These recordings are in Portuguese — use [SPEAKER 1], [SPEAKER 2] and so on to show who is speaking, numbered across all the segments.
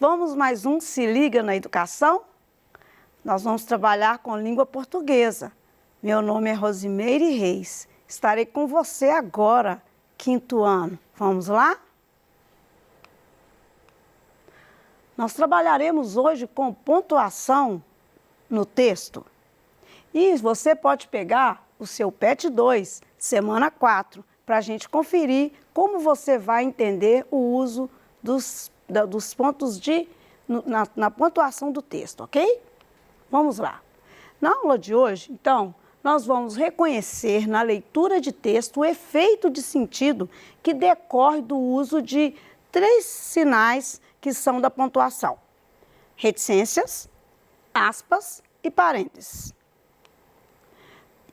[SPEAKER 1] Vamos mais um Se Liga na Educação? Nós vamos trabalhar com língua portuguesa. Meu nome é Rosimeire Reis. Estarei com você agora, quinto ano. Vamos lá? Nós trabalharemos hoje com pontuação no texto. E você pode pegar o seu PET 2, semana 4, para a gente conferir como você vai entender o uso dos pontos na pontuação do texto, ok? Vamos lá. Na aula de hoje, então, nós vamos reconhecer na leitura de texto o efeito de sentido que decorre do uso de 3 sinais que são da pontuação: reticências, aspas e parênteses.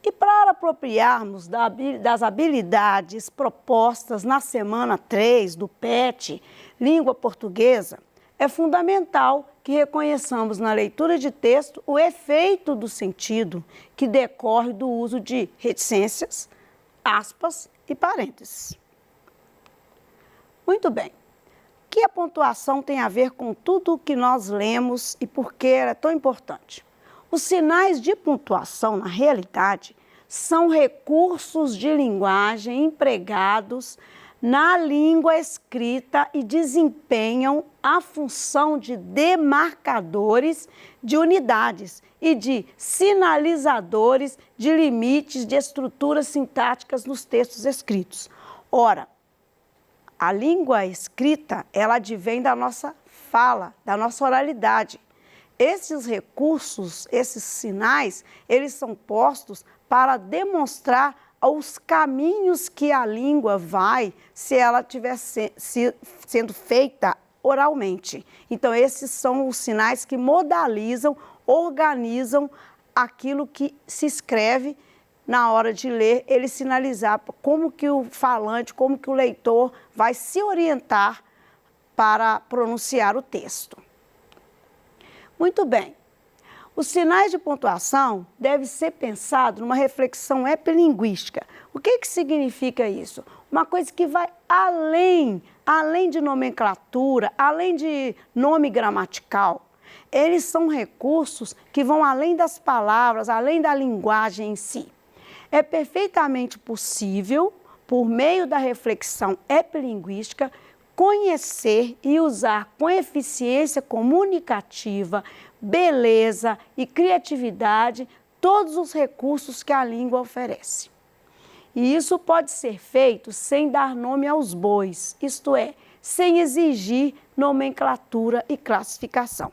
[SPEAKER 1] E para apropriarmos das habilidades propostas na semana 3 do PET, Língua Portuguesa, é fundamental que reconheçamos na leitura de texto o efeito do sentido que decorre do uso de reticências, aspas e parênteses. Muito bem. O que a pontuação tem a ver com tudo o que nós lemos e por que ela é tão importante? Os sinais de pontuação, na realidade, são recursos de linguagem empregados na língua escrita e desempenham a função de demarcadores de unidades e de sinalizadores de limites de estruturas sintáticas nos textos escritos. Ora, a língua escrita, ela advém da nossa fala, da nossa oralidade. Esses recursos, esses sinais, eles são postos para demonstrar os caminhos que a língua vai se ela estiver sendo feita oralmente. Então, esses são os sinais que modalizam, organizam aquilo que se escreve na hora de ler, ele sinalizar como que o falante, como que o leitor vai se orientar para pronunciar o texto. Muito bem. Os sinais de pontuação devem ser pensados numa reflexão epilinguística. O que significa isso? Uma coisa que vai além de nomenclatura, além de nome gramatical. Eles são recursos que vão além das palavras, além da linguagem em si. É perfeitamente possível, por meio da reflexão epilinguística, conhecer e usar com eficiência comunicativa, beleza e criatividade todos os recursos que a língua oferece. E isso pode ser feito sem dar nome aos bois, isto é, sem exigir nomenclatura e classificação.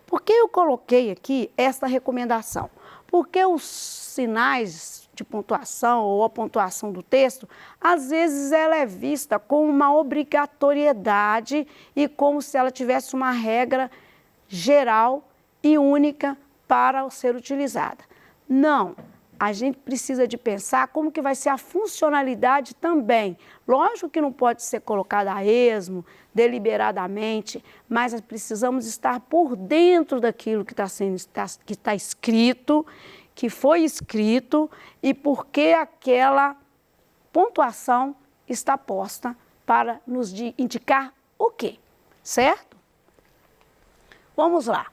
[SPEAKER 1] Por que eu coloquei aqui esta recomendação? Porque os sinais de pontuação ou a pontuação do texto, às vezes ela é vista como uma obrigatoriedade e como se ela tivesse uma regra geral e única para ser utilizada. Não, a gente precisa de pensar como que vai ser a funcionalidade também. Lógico que não pode ser colocada a esmo, deliberadamente, mas precisamos estar por dentro daquilo que está escrito, que foi escrito e por que aquela pontuação está posta para nos indicar o quê, certo? Vamos lá.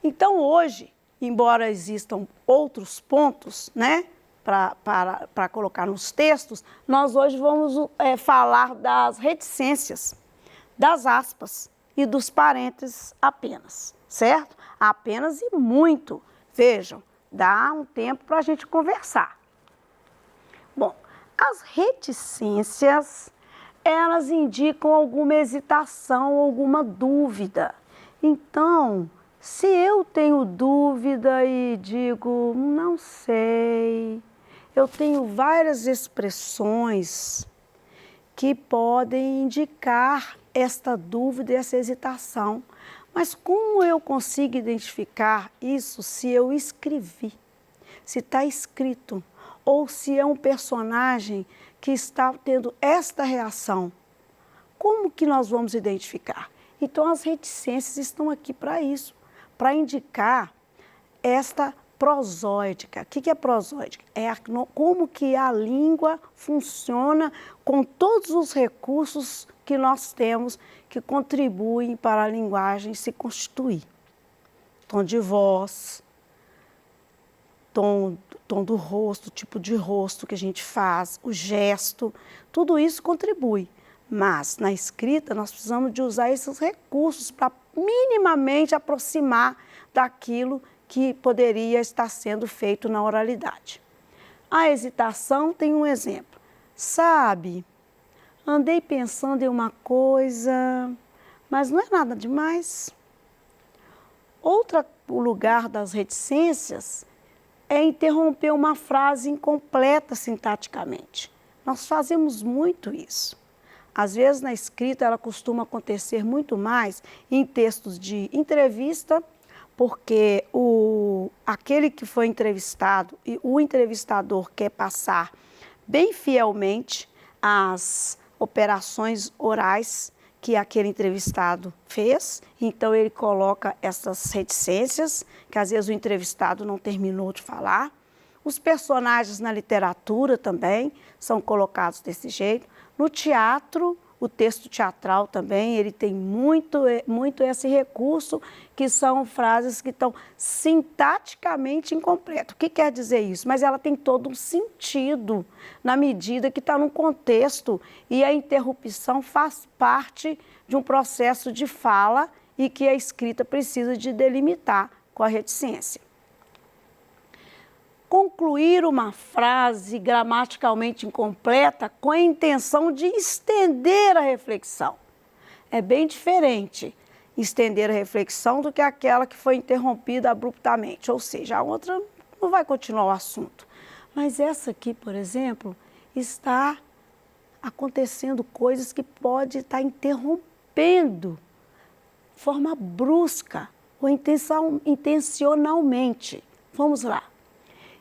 [SPEAKER 1] Então, hoje, embora existam outros pontos, né, para colocar nos textos, nós hoje vamos falar das reticências, das aspas e dos parênteses apenas, certo? Apenas e muito. Vejam, dá um tempo para a gente conversar. Bom, as reticências, elas indicam alguma hesitação, alguma dúvida. Então, se eu tenho dúvida e digo, não sei, eu tenho várias expressões que podem indicar esta dúvida e essa hesitação. Mas como eu consigo identificar isso se eu escrevi, se está escrito, ou se é um personagem que está tendo esta reação? Como que nós vamos identificar? Então, as reticências estão aqui para isso, para indicar esta prosódica. O que é prosódica? É como que a língua funciona com todos os recursos que nós temos que contribuem para a linguagem se constituir. Tom de voz, tom do rosto, tipo de rosto que a gente faz, o gesto, tudo isso contribui. Mas na escrita nós precisamos de usar esses recursos para minimamente aproximar daquilo que poderia estar sendo feito na oralidade. A hesitação tem um exemplo. Sabe, andei pensando em uma coisa, mas não é nada demais. O lugar das reticências é interromper uma frase incompleta sintaticamente. Nós fazemos muito isso. Às vezes, na escrita, ela costuma acontecer muito mais em textos de entrevista, porque aquele que foi entrevistado e o entrevistador quer passar bem fielmente as operações orais que aquele entrevistado fez, então ele coloca essas reticências, que às vezes o entrevistado não terminou de falar. Os personagens na literatura também são colocados desse jeito. No teatro, o texto teatral também, ele tem muito esse recurso, que são frases que estão sintaticamente incompletas. O que quer dizer isso? Mas ela tem todo um sentido, na medida que está num contexto, e a interrupção faz parte de um processo de fala e que a escrita precisa de delimitar com a reticência. Concluir uma frase gramaticalmente incompleta com a intenção de estender a reflexão. É bem diferente estender a reflexão do que aquela que foi interrompida abruptamente, ou seja, a outra não vai continuar o assunto. Mas essa aqui, por exemplo, está acontecendo coisas que pode estar interrompendo de forma brusca ou intencionalmente. Vamos lá.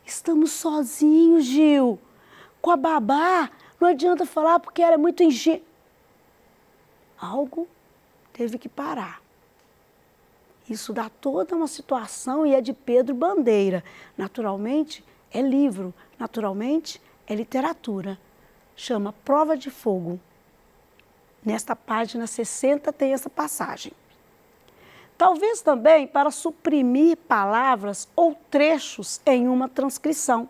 [SPEAKER 1] Estamos sozinhos, Gil. Com a babá, não adianta falar porque ela é muito ingênua. Algo teve que parar. Isso dá toda uma situação e é de Pedro Bandeira. Naturalmente, é livro. Naturalmente, é literatura. Chama Prova de Fogo. Nesta página 60 tem essa passagem. Talvez também para suprimir palavras ou trechos em uma transcrição.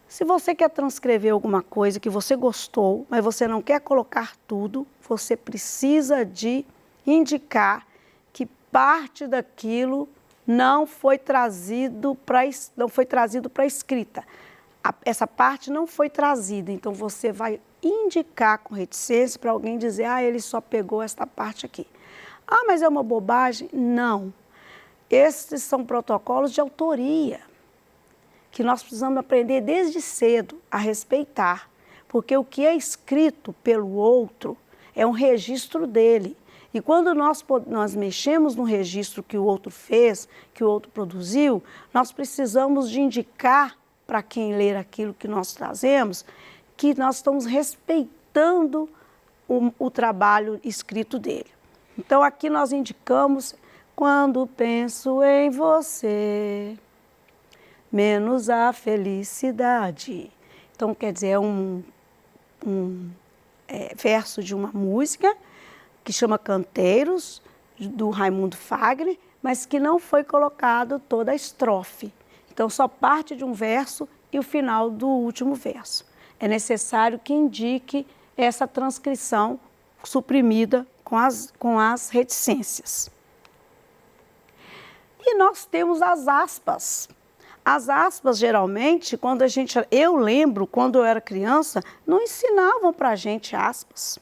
[SPEAKER 1] Se você quer transcrever alguma coisa que você gostou, mas você não quer colocar tudo, você precisa de indicar que parte daquilo não foi trazido para a escrita. Essa parte não foi trazida, então você vai indicar com reticência para alguém dizer, ele só pegou esta parte aqui. Mas é uma bobagem? Não. Esses são protocolos de autoria, que nós precisamos aprender desde cedo a respeitar, porque o que é escrito pelo outro é um registro dele. E quando nós mexemos no registro que o outro fez, que o outro produziu, nós precisamos de indicar para quem ler aquilo que nós trazemos, que nós estamos respeitando o trabalho escrito dele. Então, aqui nós indicamos, quando penso em você, menos a felicidade. Então, quer dizer, é um verso de uma música que chama Canteiros, do Raimundo Fagner, mas que não foi colocado toda a estrofe. Então, só parte de um verso e o final do último verso. É necessário que indique essa transcrição suprimida com as reticências. E nós temos as aspas. As aspas, geralmente, eu lembro, quando eu era criança, não ensinavam para a gente aspas.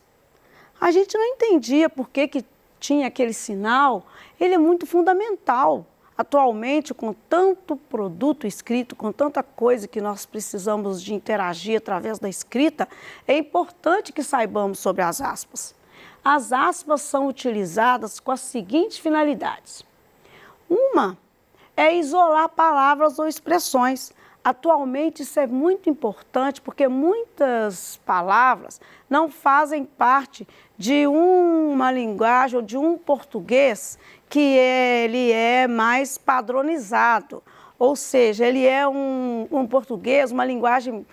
[SPEAKER 1] A gente não entendia por que tinha aquele sinal. Ele é muito fundamental. Atualmente, com tanto produto escrito, com tanta coisa que nós precisamos de interagir através da escrita, é importante que saibamos sobre as aspas. As aspas são utilizadas com as seguintes finalidades. Uma é isolar palavras ou expressões. Atualmente isso é muito importante porque muitas palavras não fazem parte de uma linguagem ou de um português que ele é mais padronizado. Ou seja, ele é um português, uma linguagem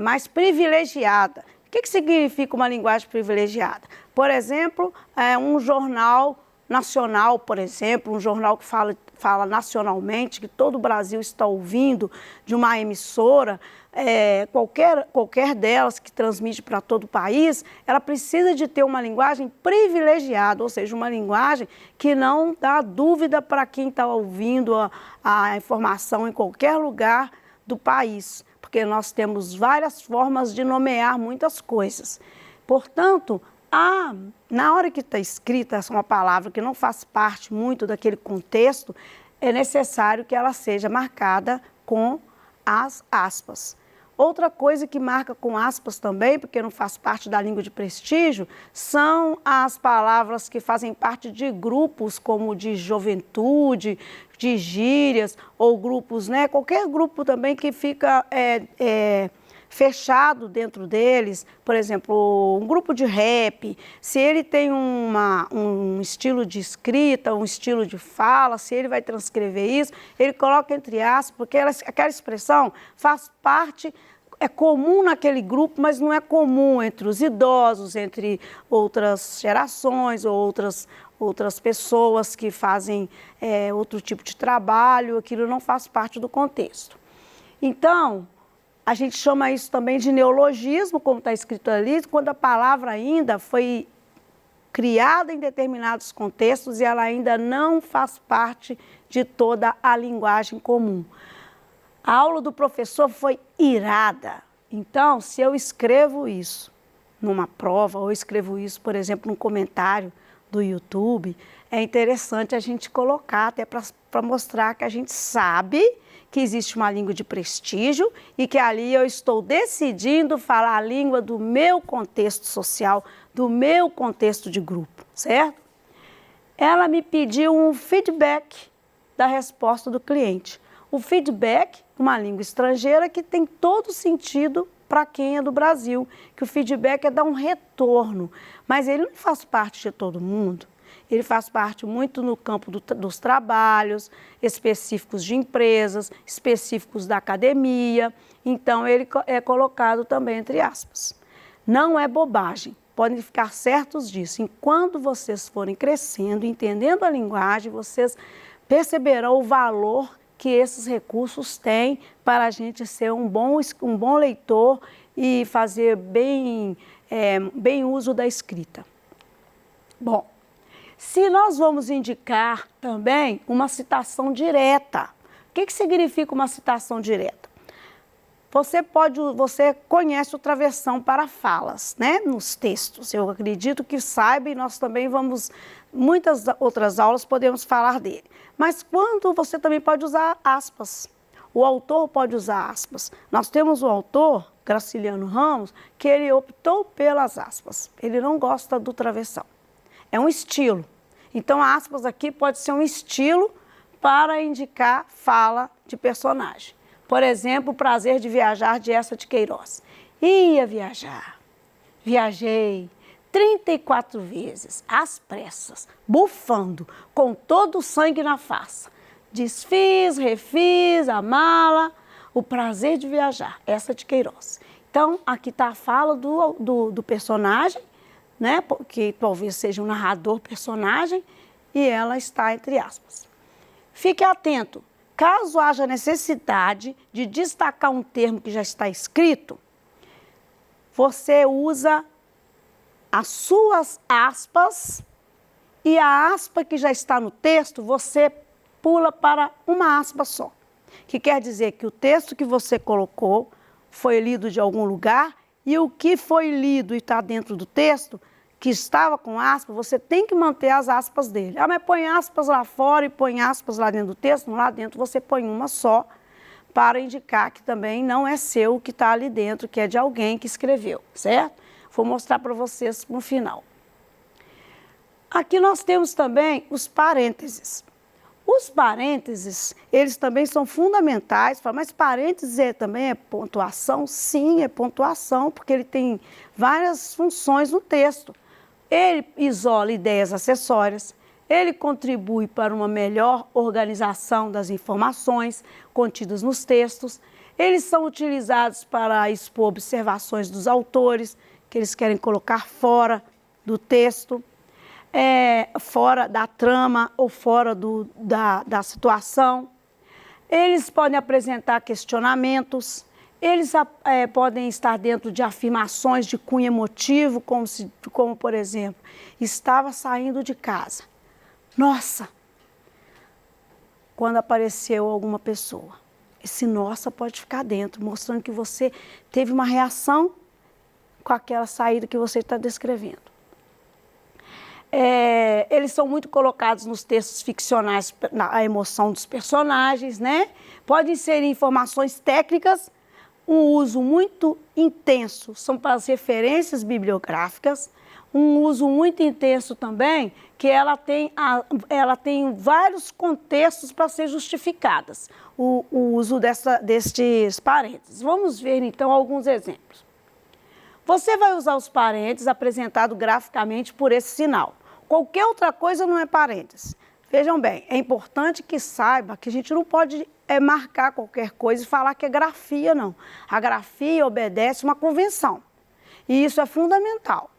[SPEAKER 1] mais privilegiada. que significa uma linguagem privilegiada? Por exemplo, um jornal nacional, por exemplo, um jornal que fala nacionalmente, que todo o Brasil está ouvindo, de uma emissora, qualquer delas que transmite para todo o país, ela precisa de ter uma linguagem privilegiada, ou seja, uma linguagem que não dá dúvida para quem está ouvindo a informação em qualquer lugar do país, porque nós temos várias formas de nomear muitas coisas. Portanto, na hora que está escrita uma palavra que não faz parte muito daquele contexto, é necessário que ela seja marcada com as aspas. Outra coisa que marca com aspas também, porque não faz parte da língua de prestígio, são as palavras que fazem parte de grupos como de juventude, de gírias, ou grupos, né? Qualquer grupo também que fica fechado dentro deles, por exemplo, um grupo de rap, se ele tem um estilo de escrita, um estilo de fala, se ele vai transcrever isso, ele coloca entre aspas, porque aquela expressão faz parte, é comum naquele grupo, mas não é comum entre os idosos, entre outras gerações ou outras pessoas que fazem outro tipo de trabalho, aquilo não faz parte do contexto. Então, a gente chama isso também de neologismo, como está escrito ali, quando a palavra ainda foi criada em determinados contextos e ela ainda não faz parte de toda a linguagem comum. A aula do professor foi irada. Então, se eu escrevo isso numa prova, ou escrevo isso, por exemplo, num comentário do YouTube, é interessante a gente colocar até para mostrar que a gente sabe que existe uma língua de prestígio e que ali eu estou decidindo falar a língua do meu contexto social, do meu contexto de grupo, certo? Ela me pediu um feedback da resposta do cliente. O feedback, uma língua estrangeira que tem todo sentido para quem é do Brasil, que o feedback é dar um retorno, mas ele não faz parte de todo mundo. Ele faz parte muito no campo dos trabalhos, específicos de empresas, específicos da academia. Então, ele é colocado também entre aspas. Não é bobagem, podem ficar certos disso. Enquanto vocês forem crescendo, entendendo a linguagem, vocês perceberão o valor que esses recursos têm para a gente ser um bom leitor e fazer bem uso da escrita. Bom, se nós vamos indicar também uma citação direta, o que significa uma citação direta? Você conhece o travessão para falas, né? Nos textos, eu acredito que saiba e nós também muitas outras aulas podemos falar dele. Mas quando você também pode usar aspas, o autor pode usar aspas. Nós temos o autor, Graciliano Ramos, que ele optou pelas aspas, ele não gosta do travessão. É um estilo. Então, a aspas aqui pode ser um estilo para indicar fala de personagem. Por exemplo, o prazer de viajar de Eça de Queiroz. Ia viajar, viajei 34 vezes, às pressas, bufando, com todo o sangue na face. Desfiz, refiz a mala, o prazer de viajar, Eça de Queiroz. Então, aqui está a fala do personagem, né, que talvez seja um narrador personagem, e ela está entre aspas. Fique atento, caso haja necessidade de destacar um termo que já está escrito, você usa as suas aspas e a aspa que já está no texto, você pula para uma aspa só. Que quer dizer que o texto que você colocou foi lido de algum lugar e o que foi lido e está dentro do texto, que estava com aspas, você tem que manter as aspas dele. Ah, mas põe aspas lá fora e põe aspas lá dentro do texto, lá dentro você põe uma só, para indicar que também não é seu o que está ali dentro, que é de alguém que escreveu, certo? Vou mostrar para vocês no final. Aqui nós temos também os parênteses. Os parênteses, eles também são fundamentais, mas parênteses também é pontuação? Sim, é pontuação, porque ele tem várias funções no texto. Ele isola ideias acessórias, ele contribui para uma melhor organização das informações contidas nos textos, eles são utilizados para expor observações dos autores, que eles querem colocar fora do texto, fora da trama ou fora da situação. Eles podem apresentar questionamentos, eles podem estar dentro de afirmações de cunho emotivo, como por exemplo, estava saindo de casa. Nossa! Quando apareceu alguma pessoa. Esse nossa pode ficar dentro, mostrando que você teve uma reação com aquela saída que você está descrevendo. Eles são muito colocados nos textos ficcionais, na emoção dos personagens, né? Pode inserir informações técnicas, um uso muito intenso são para as referências bibliográficas, um uso muito intenso também, que ela tem vários contextos para ser justificadas, o uso destes parênteses. Vamos ver então alguns exemplos. Você vai usar os parênteses apresentados graficamente por esse sinal. Qualquer outra coisa não é parênteses. Vejam bem, é importante que saiba que a gente não pode marcar qualquer coisa e falar que é grafia, não. A grafia obedece uma convenção e isso é fundamental.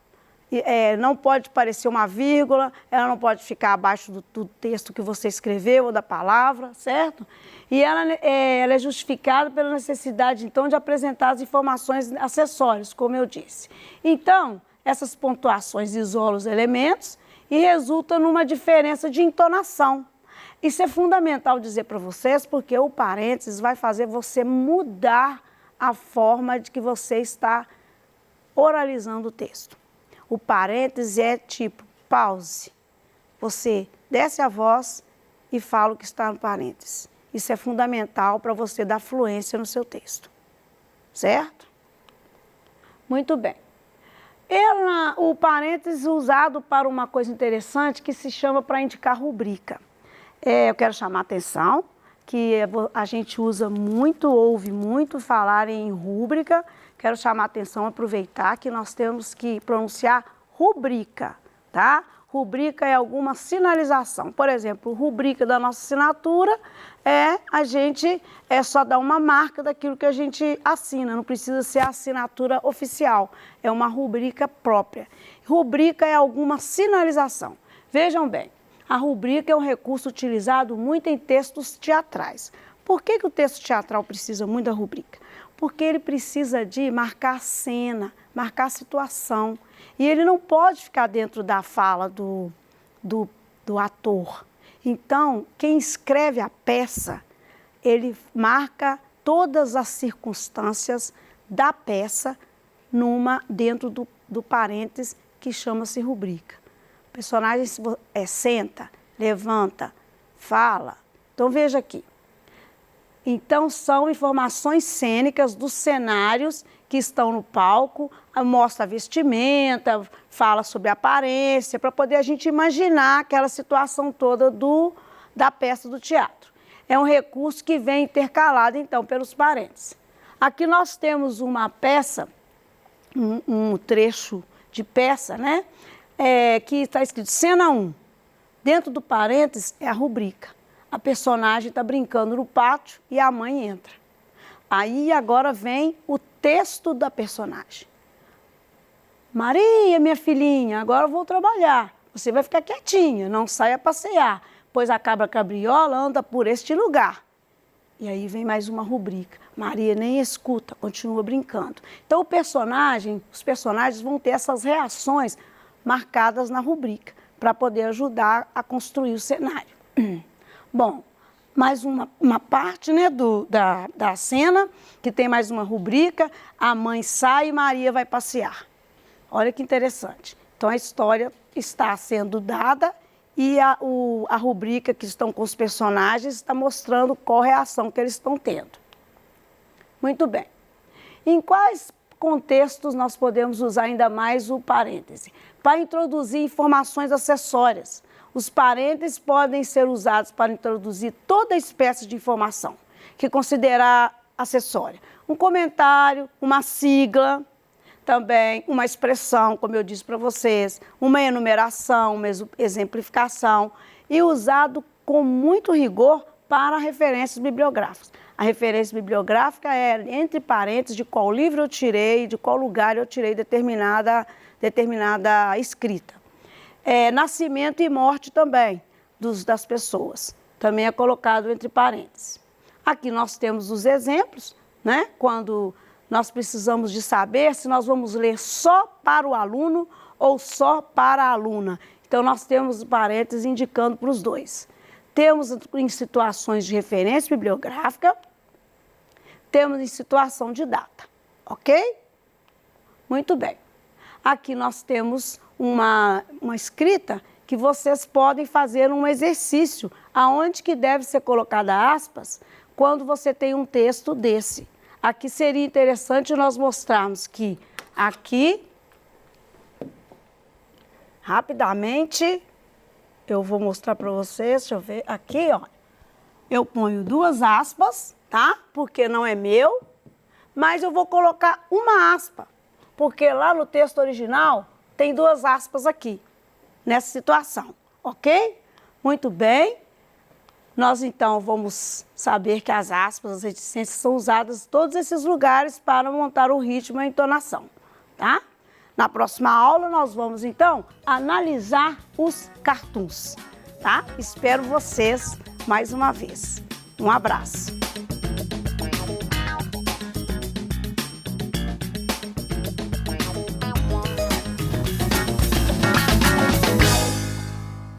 [SPEAKER 1] Não pode parecer uma vírgula, ela não pode ficar abaixo do texto que você escreveu ou da palavra, certo? E ela é justificada pela necessidade, então, de apresentar as informações acessórias, como eu disse. Então, essas pontuações isolam os elementos e resultam numa diferença de entonação. Isso é fundamental dizer para vocês, porque o parênteses vai fazer você mudar a forma de que você está oralizando o texto. O parêntese é tipo pause. Você desce a voz e fala o que está no parêntese. Isso é fundamental para você dar fluência no seu texto. Certo? Muito bem. O parêntese usado para uma coisa interessante que se chama para indicar rubrica. Eu quero chamar a atenção que a gente usa muito, ouve muito falar em rúbrica. Quero chamar a atenção, aproveitar que nós temos que pronunciar rubrica, tá? Rubrica é alguma sinalização. Por exemplo, rubrica da nossa assinatura a gente só dar uma marca daquilo que a gente assina, não precisa ser a assinatura oficial, é uma rubrica própria. Rubrica é alguma sinalização. Vejam bem, a rubrica é um recurso utilizado muito em textos teatrais. Por que o texto teatral precisa muito da rubrica? Porque ele precisa de marcar a cena, marcar a situação. E ele não pode ficar dentro da fala do ator. Então, quem escreve a peça, ele marca todas as circunstâncias da peça dentro do parênteses que chama-se rubrica. O personagem senta, levanta, fala. Então, veja aqui. Então, são informações cênicas dos cenários que estão no palco, mostra a vestimenta, fala sobre a aparência, para poder a gente imaginar aquela situação toda da peça do teatro. É um recurso que vem intercalado, então, pelos parênteses. Aqui nós temos uma peça, um trecho de peça, né? Que está escrito cena 1. Dentro do parênteses é a rubrica. A personagem está brincando no pátio e a mãe entra. Aí agora vem o texto da personagem. Maria, minha filhinha, agora eu vou trabalhar. Você vai ficar quietinha, não saia passear, pois a cabra cabriola anda por este lugar. E aí vem mais uma rubrica. Maria nem escuta, continua brincando. Então os personagens vão ter essas reações marcadas na rubrica, para poder ajudar a construir o cenário. Bom, mais uma parte, né, da cena, que tem mais uma rubrica, a mãe sai e Maria vai passear. Olha que interessante. Então a história está sendo dada e a rubrica que estão com os personagens está mostrando qual é a ação que eles estão tendo. Muito bem. Em quais contextos nós podemos usar ainda mais o parêntese? Para introduzir informações acessórias. Os parênteses podem ser usados para introduzir toda espécie de informação que considerar acessória. Um comentário, uma sigla, também uma expressão, como eu disse para vocês, uma enumeração, uma exemplificação, e usado com muito rigor para referências bibliográficas. A referência bibliográfica é entre parênteses de qual livro eu tirei, de qual lugar eu tirei determinada escrita. Nascimento e morte também das pessoas, também é colocado entre parênteses. Aqui nós temos os exemplos, né? Quando nós precisamos de saber se nós vamos ler só para o aluno ou só para a aluna. Então, nós temos parênteses indicando para os dois. Temos em situações de referência bibliográfica, temos em situação de data, ok? Muito bem. Aqui nós temos uma escrita que vocês podem fazer um exercício, aonde que deve ser colocada aspas, quando você tem um texto desse. Aqui seria interessante nós mostrarmos que aqui, rapidamente, eu vou mostrar para vocês, deixa eu ver, aqui, ó, eu ponho 2 aspas, tá? Porque não é meu, mas eu vou colocar uma aspa, porque lá no texto original tem 2 aspas aqui, nessa situação, ok? Muito bem. Nós, então, vamos saber que as aspas, as reticências são usadas em todos esses lugares para montar o ritmo e a entonação, tá? Na próxima aula, nós vamos, então, analisar os cartoons, tá? Espero vocês mais uma vez. Um abraço.